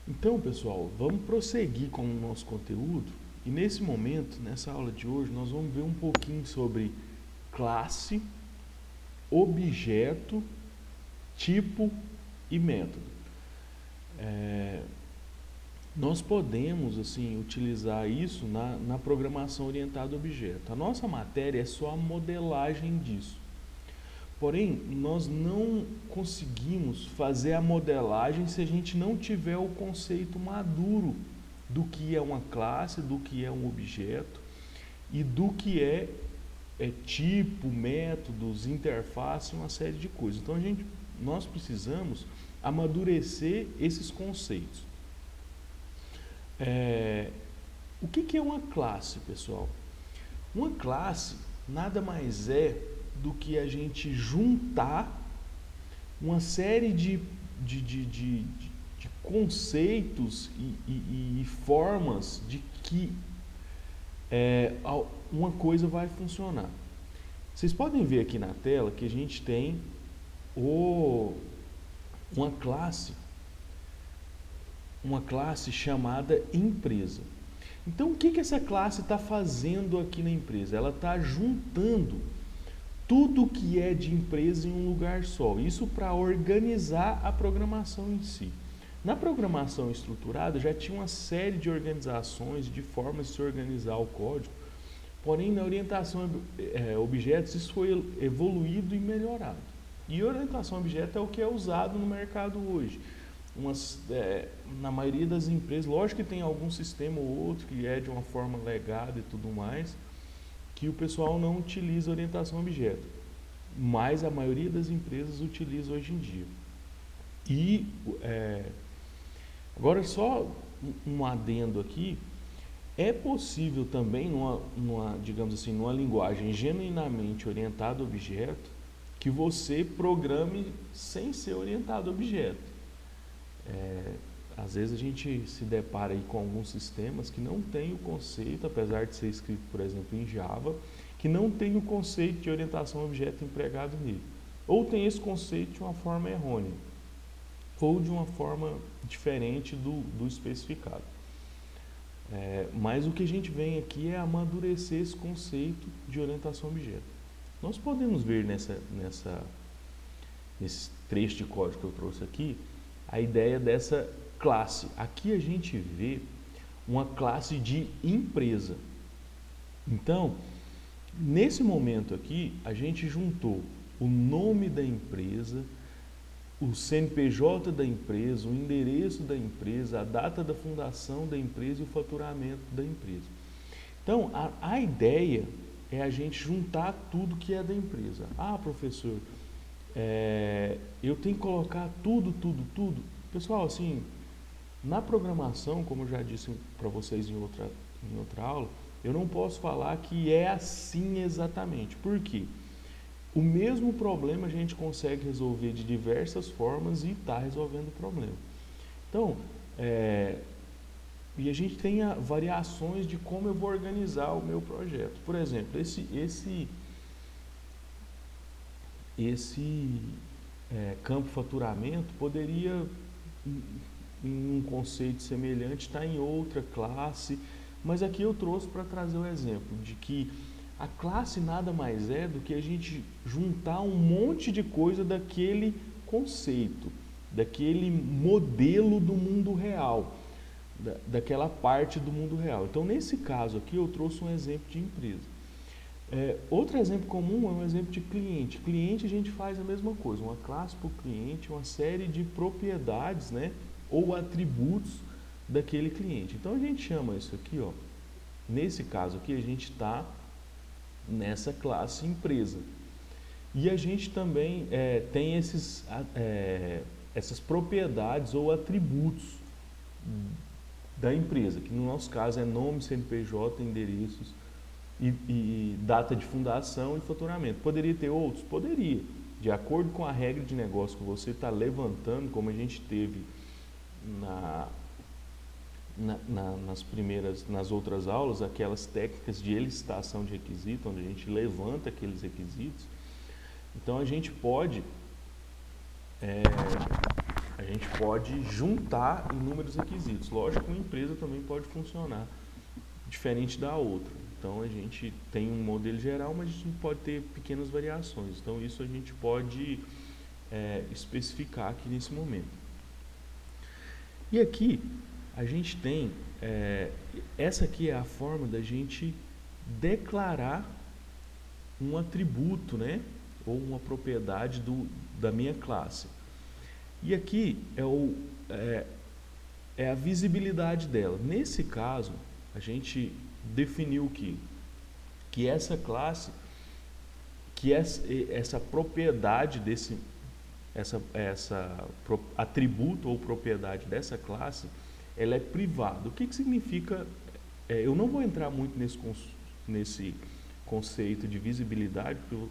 Então, pessoal, vamos prosseguir com o nosso conteúdo e nesse momento, nessa aula de hoje, nós vamos ver um pouquinho sobre classe, objeto, tipo e método. Nós podemos assim utilizar isso na programação orientada a objeto. A nossa matéria é só a modelagem disso. Porém, nós não conseguimos fazer a modelagem se a gente não tiver o conceito maduro do que é uma classe, do que é um objeto e do que é tipo, métodos, interface, uma série de coisas. Então, nós precisamos amadurecer esses conceitos. O que é uma classe, pessoal? Uma classe nada mais é do que a gente juntar uma série de conceitos e formas de que uma coisa vai funcionar. Vocês podem ver aqui na tela que a gente tem uma classe chamada empresa. Então, o que essa classe está fazendo aqui na empresa? Ela está juntando tudo que é de empresa em um lugar só. Isso para organizar a programação em si. Na programação estruturada já tinha uma série de organizações, de formas de se organizar o código. Porém, na orientação a objetos, isso foi evoluído e melhorado. E orientação a objeto é o que é usado no mercado hoje. Na maioria das empresas, lógico que tem algum sistema ou outro que é de uma forma legada e tudo mais, que o pessoal não utiliza orientação a objeto, mas a maioria das empresas utiliza hoje em dia. E agora só um adendo aqui, é possível também digamos assim, numa linguagem genuinamente orientada a objeto, que você programe sem ser orientado a objeto. Às vezes a gente se depara aí com alguns sistemas que não tem o conceito, apesar de ser escrito, por exemplo, em Java, que não tem o conceito de orientação a objeto empregado nele. Ou tem esse conceito de uma forma errônea, ou de uma forma diferente do especificado. Mas o que a gente vem aqui é amadurecer esse conceito de orientação a objeto. Nós podemos ver nesse trecho de código que eu trouxe aqui, a ideia dessa classe. Aqui a gente vê uma classe de empresa. Então, nesse momento aqui, a gente juntou o nome da empresa, o CNPJ da empresa, o endereço da empresa, a data da fundação da empresa e o faturamento da empresa. Então, a ideia é a gente juntar tudo que é da empresa. Ah, professor, eu tenho que colocar tudo. Pessoal, assim, na programação, como eu já disse para vocês em outra aula, eu não posso falar que é assim exatamente. Por quê? O mesmo problema a gente consegue resolver de diversas formas e está resolvendo o problema. Então, e a gente tem variações de como eu vou organizar o meu projeto. Por exemplo, esse campo faturamento poderia, em um conceito semelhante, estar em outra classe, mas aqui eu trouxe para trazer o exemplo de que a classe nada mais é do que a gente juntar um monte de coisa daquele conceito, daquele modelo do mundo real, daquela parte do mundo real. Então, nesse caso aqui, eu trouxe um exemplo de empresa. Outro exemplo comum é um exemplo de cliente. Cliente a gente faz a mesma coisa, uma classe para o cliente, uma série de propriedades, né, ou atributos daquele cliente. Então a gente chama isso aqui, ó, nesse caso aqui a gente está nessa classe empresa. E a gente também tem essas propriedades ou atributos da empresa, que no nosso caso é nome, CNPJ, endereços, e data de fundação e faturamento. Poderia ter outros? Poderia. De acordo com a regra de negócio que você está levantando, como a gente teve nas outras aulas, aquelas técnicas de elicitação de requisitos, onde a gente levanta aqueles requisitos. Então a gente pode A gente pode juntar inúmeros requisitos. Lógico que uma empresa também pode funcionar diferente da outra. Então a gente tem um modelo geral, mas a gente pode ter pequenas variações. Então isso a gente pode especificar aqui nesse momento. E aqui a gente tem, essa aqui é a forma da gente declarar um atributo, né? Ou uma propriedade da minha classe. E aqui é a visibilidade dela. Nesse caso, a gente definiu que essa classe, que essa propriedade atributo ou propriedade dessa classe, ela é privada. O que significa? Eu não vou entrar muito nesse conceito de visibilidade, porque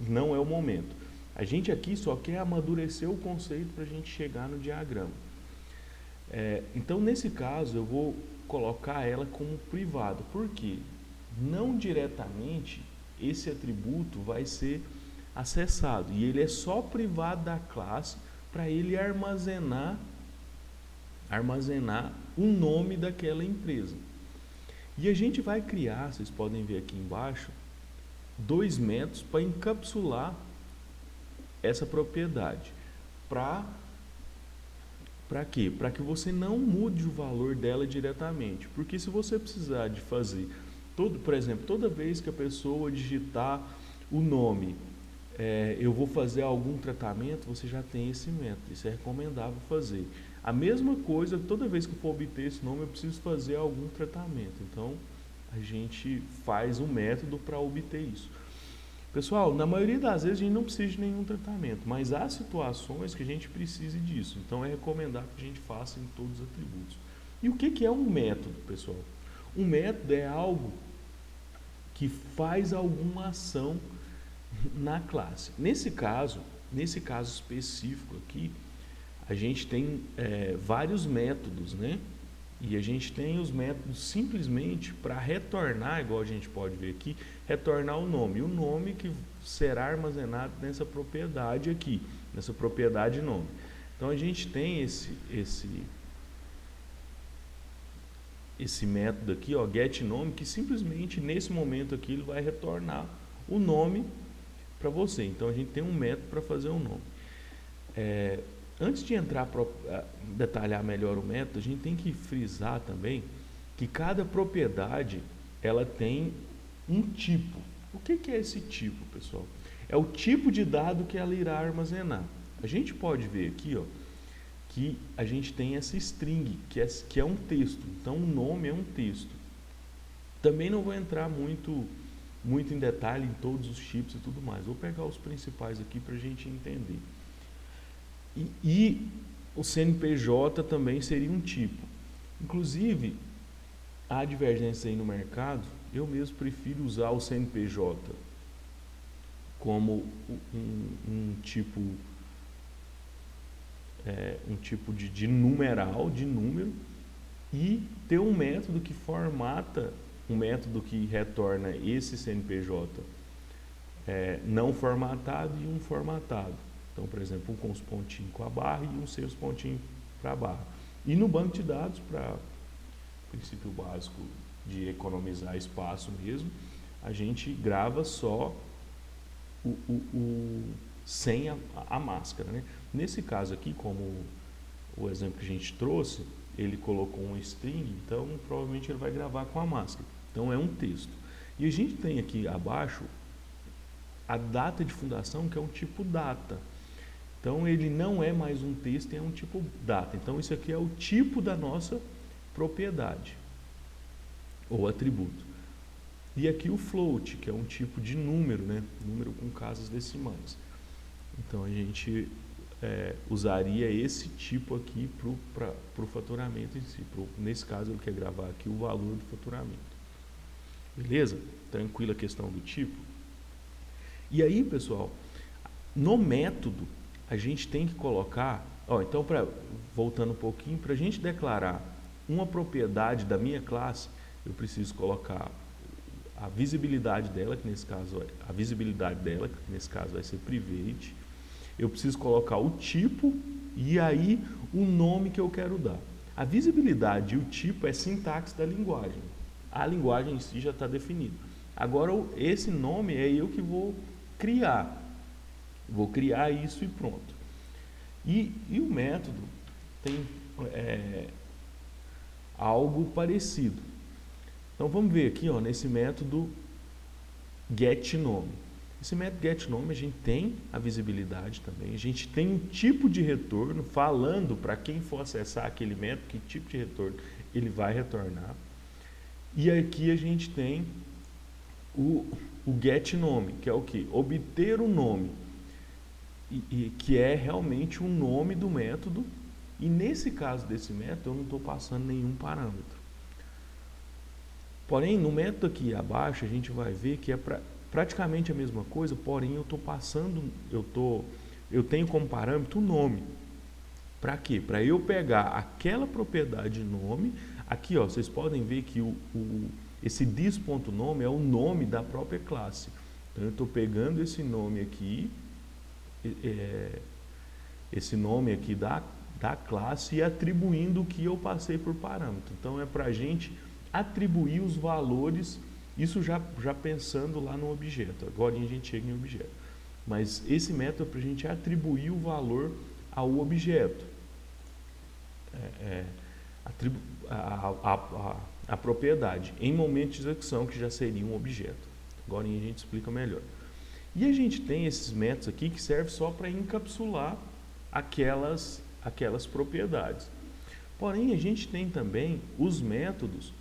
não é o momento. A gente aqui só quer amadurecer o conceito para a gente chegar no diagrama. Então, nesse caso, eu vou colocar ela como privado. Por quê? Não diretamente esse atributo vai ser acessado. E ele é só privado da classe para ele armazenar o nome daquela empresa. E a gente vai criar, vocês podem ver aqui embaixo, 2 métodos para encapsular essa propriedade. Para quê? Para que você não mude o valor dela diretamente. Porque se você precisar de fazer, por exemplo, toda vez que a pessoa digitar o nome, eu vou fazer algum tratamento, você já tem esse método. Isso é recomendável fazer. A mesma coisa, toda vez que eu for obter esse nome, eu preciso fazer algum tratamento. Então, a gente faz um método para obter isso. Pessoal, na maioria das vezes a gente não precisa de nenhum tratamento, mas há situações que a gente precise disso. Então, é recomendável que a gente faça em todos os atributos. E o que é um método, pessoal? Um método é algo que faz alguma ação na classe. Nesse caso específico aqui, a gente tem vários métodos, né? E a gente tem os métodos simplesmente para retornar, igual a gente pode ver aqui, retornar o nome. E o nome que será armazenado nessa propriedade aqui, nessa propriedade nome. Então a gente tem esse método aqui, ó, getNome, que simplesmente nesse momento aqui ele vai retornar o nome para você. Então a gente tem um método para fazer um nome. Antes de entrar para detalhar melhor o método, a gente tem que frisar também que cada propriedade ela tem um tipo. O que é esse tipo, pessoal? É o tipo de dado que ela irá armazenar. A gente pode ver aqui, ó, que a gente tem essa string, que é um texto. Então, o nome é um texto. Também não vou entrar muito em detalhe em todos os tipos e tudo mais. Vou pegar os principais aqui para a gente entender. E o CNPJ também seria um tipo. Inclusive, há divergências aí no mercado. Eu mesmo prefiro usar o CNPJ como um tipo de numeral, de número, e ter um método que formata, um método que retorna esse CNPJ não formatado e um formatado. Então, por exemplo, um com os pontinhos com a barra e um sem os pontinhos para a barra. E no banco de dados, para princípio básico de economizar espaço mesmo, a gente grava só sem a máscara, né? Nesse caso aqui, como o exemplo que a gente trouxe, ele colocou um string, então provavelmente ele vai gravar com a máscara. Então é um texto. E a gente tem aqui abaixo a data de fundação, que é um tipo data. Então ele não é mais um texto, é um tipo data. Então isso aqui é o tipo da nossa propriedade ou atributo. E aqui o float, que é um tipo de número, né? Número com casas decimais. Então a gente usaria esse tipo aqui para o faturamento em si. Nesse caso ele quer gravar aqui o valor do faturamento. Beleza? Tranquila a questão do tipo. E aí, pessoal, no método a gente tem que colocar, então voltando um pouquinho, para a gente declarar uma propriedade da minha classe, eu preciso colocar a visibilidade dela, que nesse caso vai ser private. Eu preciso colocar o tipo e aí o nome que eu quero dar. A visibilidade e o tipo é sintaxe da linguagem. A linguagem em si já está definida. Agora, esse nome é eu que vou criar. Vou criar isso e pronto. E o método tem algo parecido. Então, vamos ver aqui, ó, nesse método getNome. Esse método getNome, a gente tem a visibilidade também, a gente tem um tipo de retorno falando para quem for acessar aquele método, que tipo de retorno ele vai retornar. E aqui a gente tem o getNome, que é o que? Obter o nome, que é realmente o nome do método, e nesse caso desse método eu não estou passando nenhum parâmetro. Porém, no método aqui abaixo a gente vai ver que é praticamente a mesma coisa, porém eu estou passando, eu tenho como parâmetro o nome. Para quê? Para eu pegar aquela propriedade nome, aqui ó, vocês podem ver que esse dis.nome é o nome da própria classe. Então eu estou pegando esse nome aqui, da classe e atribuindo o que eu passei por parâmetro. Então é para a gente atribuir os valores, isso já pensando lá no objeto. Agora a gente chega em objeto. Mas esse método é para a gente atribuir o valor ao objeto. A propriedade em momento de execução, que já seria um objeto. Agora a gente explica melhor. E a gente tem esses métodos aqui que servem só para encapsular aquelas propriedades. Porém, a gente tem também os métodos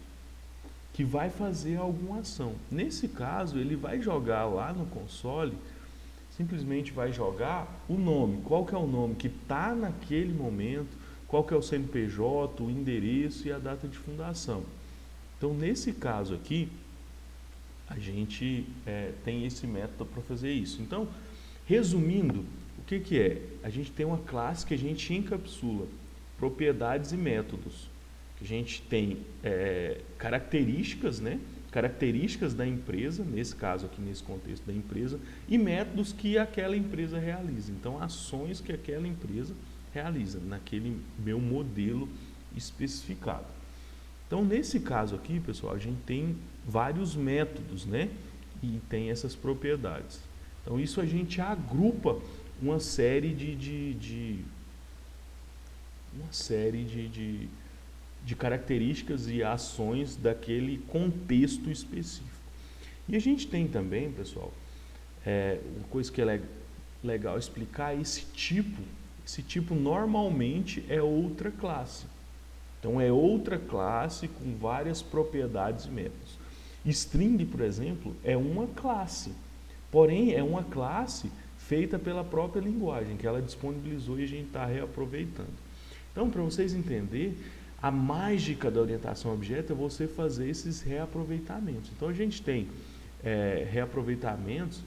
que vai fazer alguma ação. Nesse caso, ele vai jogar lá no console, simplesmente vai jogar o nome. Qual que é o nome que está naquele momento, qual que é o CNPJ, o endereço e a data de fundação. Então, nesse caso aqui, a gente tem esse método para fazer isso. Então, resumindo, o que é? A gente tem uma classe que a gente encapsula propriedades e métodos. A gente tem características, né? Características da empresa, nesse caso aqui, nesse contexto da empresa, e métodos que aquela empresa realiza. Então, ações que aquela empresa realiza naquele meu modelo especificado. Então, nesse caso aqui, pessoal, a gente tem vários métodos, né? E tem essas propriedades. Então, isso a gente agrupa uma série de características e ações daquele contexto específico. E a gente tem também, pessoal, uma coisa que é legal explicar, esse tipo normalmente é outra classe. Então é outra classe com várias propriedades e métodos. String, por exemplo, é uma classe, porém é uma classe feita pela própria linguagem, que ela disponibilizou e a gente está reaproveitando. Então, para vocês entenderem, a mágica da orientação a objeto é você fazer esses reaproveitamentos. Então, a gente tem reaproveitamentos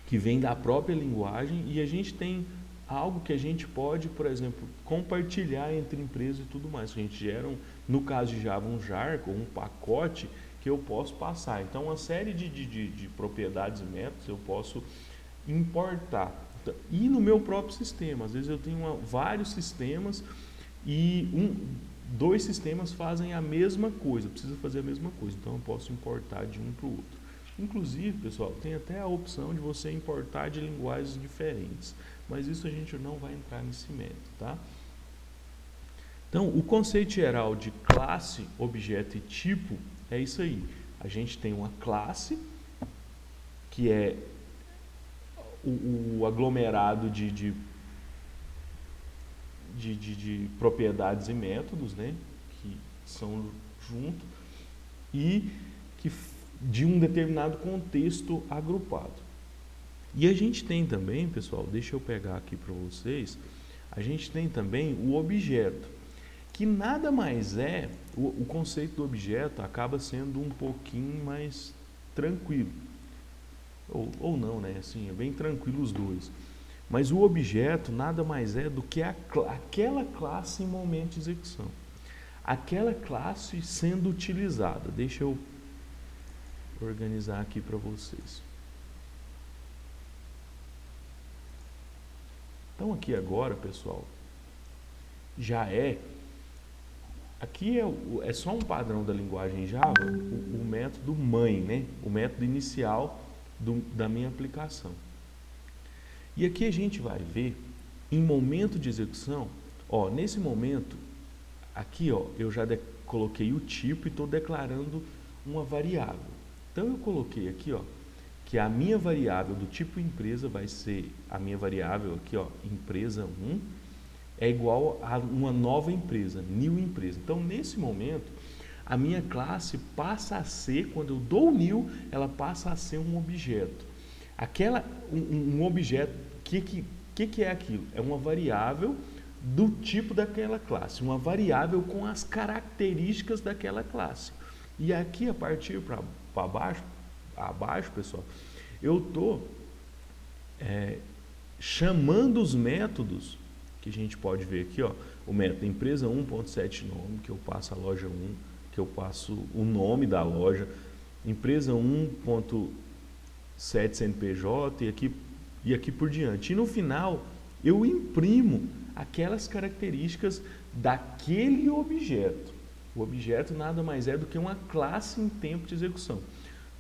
que vêm da própria linguagem e a gente tem algo que a gente pode, por exemplo, compartilhar entre empresas e tudo mais. A gente gera, no caso de Java, um jar ou um pacote que eu posso passar. Então, uma série de propriedades e métodos eu posso importar. E no meu próprio sistema, às vezes eu tenho vários sistemas e dois sistemas fazem a mesma coisa, precisa fazer a mesma coisa, então eu posso importar de um para o outro. Inclusive, pessoal, tem até a opção de você importar de linguagens diferentes, mas isso a gente não vai entrar nesse método, tá? Então, o conceito geral de classe, objeto e tipo é isso aí. A gente tem uma classe, que é o aglomerado de propriedades e métodos, né, que são juntos e que de um determinado contexto agrupado. E a gente tem também, pessoal, deixa eu pegar aqui para vocês, a gente tem também o objeto, que nada mais é, o conceito do objeto acaba sendo um pouquinho mais tranquilo, ou não, né, assim, é bem tranquilo os dois. Mas o objeto nada mais é do que aquela classe em momento de execução. Aquela classe sendo utilizada. Deixa eu organizar aqui para vocês. Então aqui agora, pessoal, aqui é só um padrão da linguagem Java, o método mãe, né? O método inicial da minha aplicação. E aqui a gente vai ver, em momento de execução, ó, nesse momento, aqui ó, eu já coloquei o tipo e estou declarando uma variável. Então eu coloquei aqui ó, que a minha variável do tipo empresa vai ser, a minha variável aqui ó, empresa 1, é igual a uma nova empresa, new empresa. Então nesse momento, a minha classe passa a ser, quando eu dou o new, ela passa a ser um objeto. Um objeto, que é aquilo? É uma variável do tipo daquela classe, uma variável com as características daquela classe. E aqui, a partir para abaixo, pessoal, eu estou chamando os métodos, que a gente pode ver aqui, ó, o método empresa 1.setNome, que eu passo a loja 1, que eu passo o nome da loja, empresa 1.setCNPJ e aqui por diante. E no final, eu imprimo aquelas características daquele objeto. O objeto nada mais é do que uma classe em tempo de execução,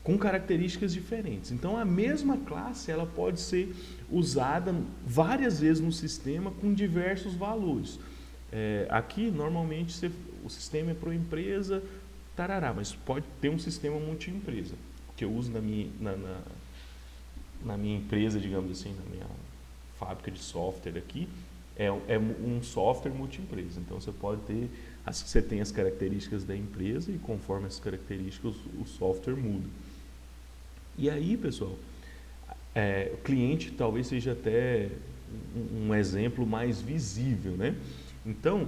com características diferentes. Então, a mesma classe ela pode ser usada várias vezes no sistema com diversos valores. Aqui, normalmente, o sistema é para empresa, tarará, mas pode ter um sistema multi-empresa, que eu uso na minha empresa, digamos assim, na minha fábrica de software aqui, é um software multi-empresa. Então, você tem as características da empresa e conforme as características o software muda. E aí, pessoal, o cliente talvez seja até um exemplo mais visível, né? Então,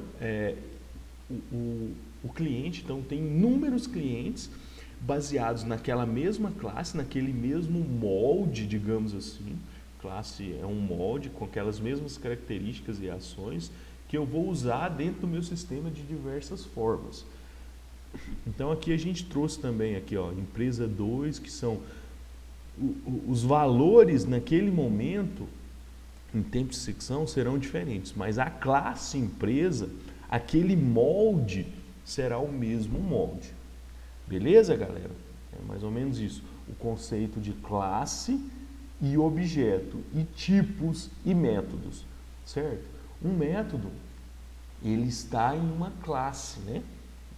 o cliente tem inúmeros clientes baseados naquela mesma classe, naquele mesmo molde, digamos assim. Classe é um molde com aquelas mesmas características e ações que eu vou usar dentro do meu sistema de diversas formas. Então aqui a gente trouxe também aqui, ó, empresa 2, que são os valores naquele momento em tempo de execução serão diferentes, mas a classe empresa, aquele molde será o mesmo molde. Beleza, galera? É mais ou menos isso. O conceito de classe e objeto, e tipos e métodos, certo? Um método, ele está em uma classe, né?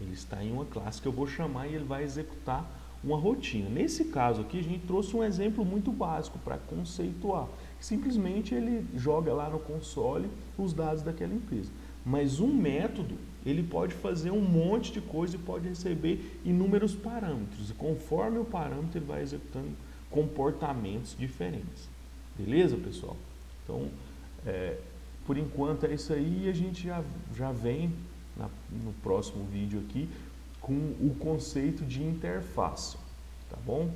Ele está em uma classe que eu vou chamar e ele vai executar uma rotina. Nesse caso aqui, a gente trouxe um exemplo muito básico para conceituar. Simplesmente ele joga lá no console os dados daquela empresa. Mas um método, ele pode fazer um monte de coisa e pode receber inúmeros parâmetros. E conforme o parâmetro, ele vai executando comportamentos diferentes. Beleza, pessoal? Então, por enquanto é isso aí, e a gente já vem no próximo vídeo aqui com o conceito de interface, tá bom?